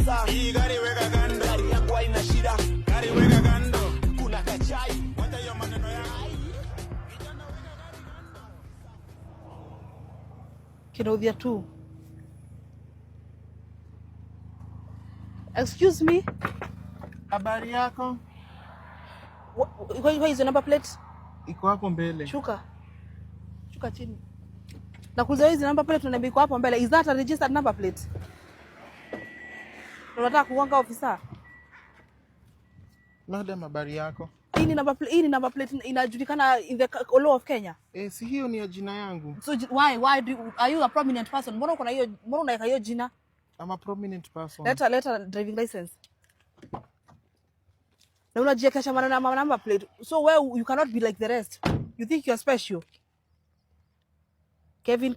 ofisa. Hii gari weka kando. Gari yangu haina shida. Gari weka kando. Kuna kachai. Wacha hiyo maneno yako. Kinaudhia tu. Excuse me. Habari yako? Where is your number plate? Iko hapo mbele. Shuka chini. Nakuuliza hizi number plate unaniambia iko hapo mbele. Is that a registered number plate? Unataka kuwanga ofisa? Madam, habari yako? Hii ni number plate inajulikana in the law of Kenya. Si hiyo ni ya jina yangu. So why are you a prominent person? Mbona uko na hiyo, mbona unaweka hiyo jina? I'm a prominent person. Leta driving license. Na unajiekesha maneno na number plate. So where you cannot be like the rest. You think you're special. Kevin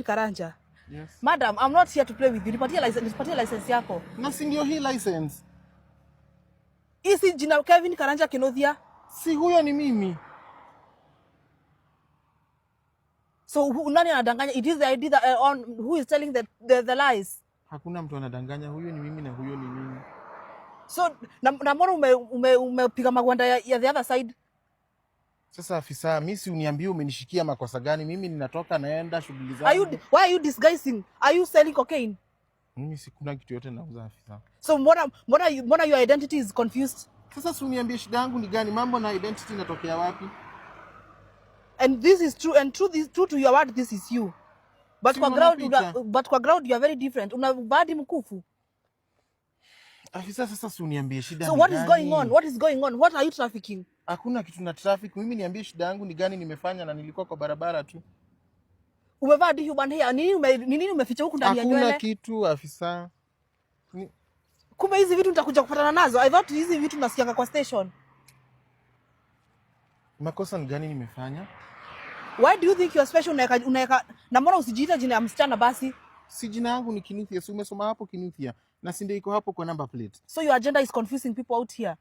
Karanja. Yes. Madam, I'm not here to play with you. Nipatie license yako. Na si ndio hii license. Isi jina Kevin Karanja Kinothia. Si huyo ni mimi. So nani anadanganya? It is the idea that who is telling the lies. Hakuna mtu anadanganya, huyo ni mimi na huyo ni mimi. So na mbona umepiga magwanda ya the other side? Sasa afisa, mimi si uniambie umenishikia makosa gani? Mimi ninatoka naenda shughuli zangu. Why are you disguising? Are you selling cocaine? Mimi sikuna kitu yote nauza afisa. So mbona your identity is confused? Sasa si uniambie shida yangu ni gani? Mambo na identity inatokea wapi? And this is true, and true to your word, this is you. But kwa ground you are very different. Una badi mkufu. Afisa, sasa si uniambie shida ni gani? So what is going on? What are you trafficking? Hakuna kitu na traffic. Mimi niambie shida yangu ni gani nimefanya, na nilikuwa kwa barabara tu. Umevaa human hair. Nini umeficha huku ndani ya nywele? Hakuna kitu afisa. Kumbe hizi vitu nitakuja kupatana nazo. I thought hizi vitu nasikianga kwa station. Makosa ni gani nimefanya? Why do you think you are special? Unaweka na mbona usijiita jina ya msichana basi? Si jina yangu ni Kinuthia. Si umesoma hapo Kinuthia? Na si ndio iko hapo kwa number plate. So your agenda is confusing people out here.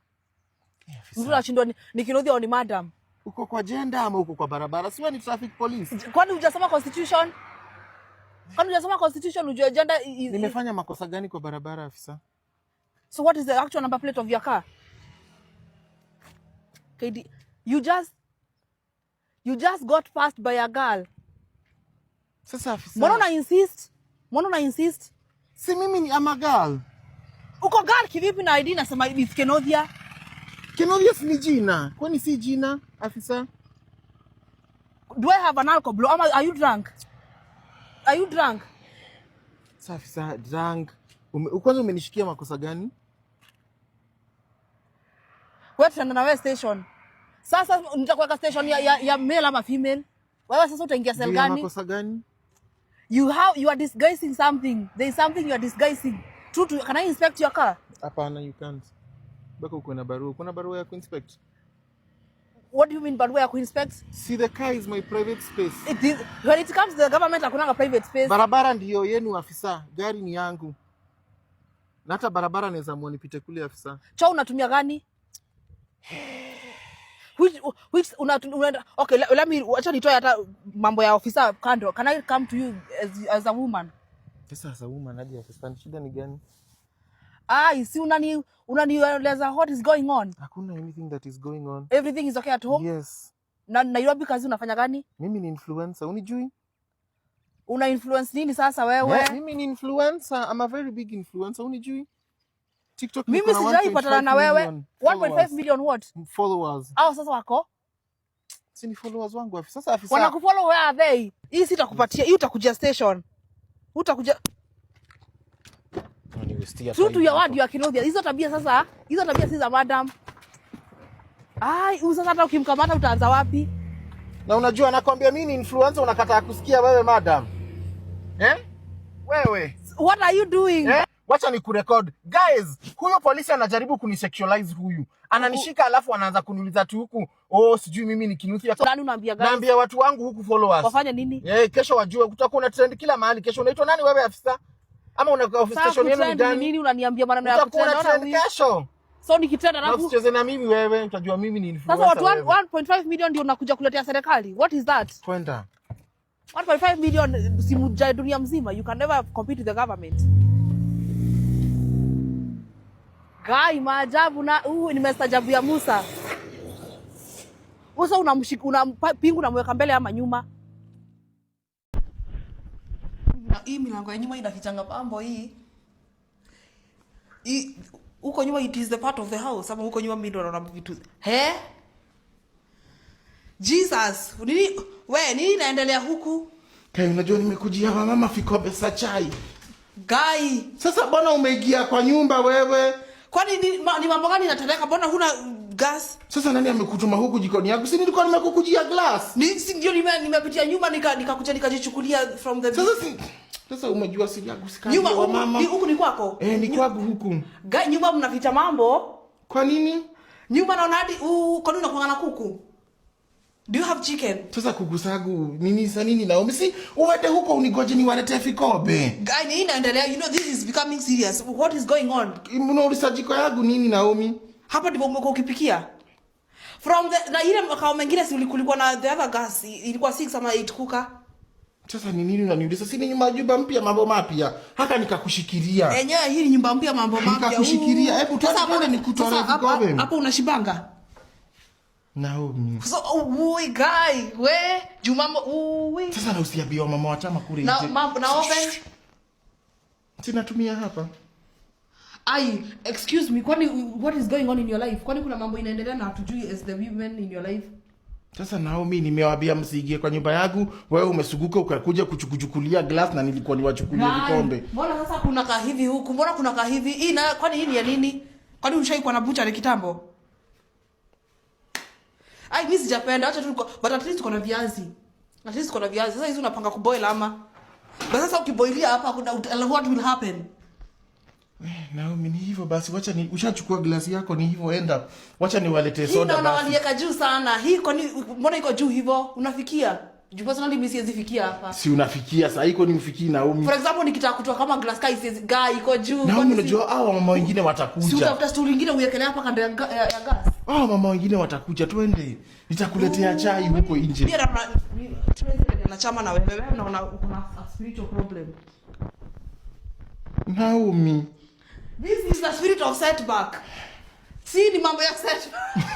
Mtu anashindwa ni Kinuthia au ni madam? Uko kwa agenda ama uko kwa barabara? Si wewe ni traffic police. Kwani hujasoma constitution? Ujue agenda Nimefanya makosa gani kwa barabara afisa? So what is the actual number plate of your car? KD, you just got passed by a girl. Sasa afisa. Mbona una insist? Si mimi ni ama girl. Uko girl kivipi na ID nasema it's Kenothia? Kenothia si jina. Kwani si jina afisa? Do I have an alcohol blow? Are you drunk? Sasa afisa, drunk. Kwanza umenishikia makosa gani? Wewe tunaenda na wewe station. Sasa nitakuweka station ya male ama female. Wewe sasa utaingia cell gani? Makosa gani? You are disguising something. There is something you are disguising. Can I inspect your car? Hapana, you can't. Baka uko na barua. Kuna barua ya kuinspect. What do you mean barua ya kuinspect? See, the car is my private space. When it comes to the government, hakuna private space. Barabara ndio yenu afisa. Gari ni yangu. Na hata barabara naweza muonipite kule afisa. Choo unatumia gani? Which okay, let me acha nitoe hata mambo ya ofisa kando. Can I come to you as a woman? Sasa as a woman hadi afisa, shida ni gani? Si unanieleza what is going on? Hakuna anything that is going on. Everything is okay at home? Yes. Na Nairobi kazi unafanya gani? Mimi ni influencer, unijui? Una influence nini sasa wewe? Yeah, mimi ni influencer. I'm a very big influencer, unijui? TikTok mimi sijaipatana na wewe. 1.5 million what? Followers. Sasa wako? Si ni followers wangu afisa. Sasa afisa. Wanakufollow where are they? Hii sitakupatia. Hii utakuja station. Utakuja. True to your word, you are Kenothia. Hizo tabia si za madam. Sasa hata ukimkamata utaanza wapi? Na unajua nakwambia mimi ni influencer, unakataa kusikia wewe madam. Wewe. What are you doing? Wacha ni kurecord. Guys, huyo polisi anajaribu kunisexualize huyu. Ananishika alafu anaanza kuniuliza tu huku. Sijui mimi ni Kinuthia. Nani unaambia guys? Naambia watu wangu huku followers. Wafanye nini? Kesho wajue kutakuwa na trend kila mahali. Kesho unaitwa nani wewe afisa? Ama una office station yenu ni gani? Nini unaniambia maneno ya trend kesho? So nikitenda alafu usicheze na mimi wewe, utajua mimi ni influencer. Sasa watu 1.5 million ndio unakuja kuletea serikali. What is that? Kwenda. 1.5 million si dunia mzima. You can never compete with the government. Gai maajabu na nimestajabu ya Musa. Musa una pingu unamweka mbele ama nyuma? Na hii milango ya nyuma inafichanga pambo hii. Uko nyuma it is the part of the house. Ama uko nyuma mimi ndo naona vitu. He? Jesus, nini naendelea huku? Kai, unajua nimekujia mama vikombe za chai. Gai. Sasa mbona umeingia kwa nyumba wewe? Kwani ni mambo gani natendeka? Mbona huna gas? Sasa nani amekutuma huku jikoni yangu? Si nilikuwa nimekukujia glass. Ndio nimepitia nyuma nikakuja nikajichukulia from the Sasa umejua siri yangu sikali nyuma wa mama. Huku ni kwako? Ni kwangu huku. Gai, nyumba mnaficha mambo? Kwa nini? Nyumba naona hadi kwa nini unakuanga na kuku? Do you have chicken? Sasa kuku zangu nini Naomi, si uende huko unigoje niwalete vikombe. Gai, nini inaendelea? You know this is becoming serious. What is going on? Unauliza jiko yangu nini Naomi? Hapa ndipo umekuwa ukipikia. From the na ile makao mengine si kulikuwa na the other gas ilikuwa 6 ama 8 kuka. Sasa ni nini unaniuliza? Si ni nyumba mpya mambo mapya. Haka nikakushikilia. Enyewe hii ni nyumba mpya mambo mapya. Nikakushikilia. Hebu tuone nikutoe vikombe. Hapo unashibanga. Naomi. So guy, we Jumambo Sasa na usiambie mama wa chama kule nje. Na open. Sinatumia hapa. Excuse me, what is going on in your life? Kwani kuna mambo inaendelea na hatujui as the women in your life? Sasa Naomi, nimewaambia msiingie kwa nyumba yangu, wewe umesuguka ukakuja kuchukulia glass na nilikuwa niwachukulie vikombe. Mbona sasa kuna kaa hivi huku? Mbona kuna kaa hivi? Kwani hii ni ya nini? Kwani ushaikuwa na bucha ni kitambo? Mimi sijapenda, acha tu but at least tuko na viazi. Sasa hizo unapanga kuboil ama? Sasa ukiboilia hapa what will happen? Naomi, ni hivyo basi, ushachukua glasi yako, ni hivyo enda. Wacha niwalete soda basi. Hii waliweka juu sana. Hii kwani mbona iko juu hivyo? Unafikia? Juu personally mimi siwezi fikia hapa. Si unafikia sasa, iko ni mfikii Naomi. For example nikitaka kutoa kama glass kai siwezi iko juu. Naomi, unajua hao mama wengine watakuja. Si utafuta stool nyingine uwekelea hapa kando ya gas. Mama wengine watakuja, twende. Nitakuletea chai huko nje. Pia na chama na wewe unaona kuna spiritual problem. Naomi, this is the spirit of setback. Si ni mambo ya setback.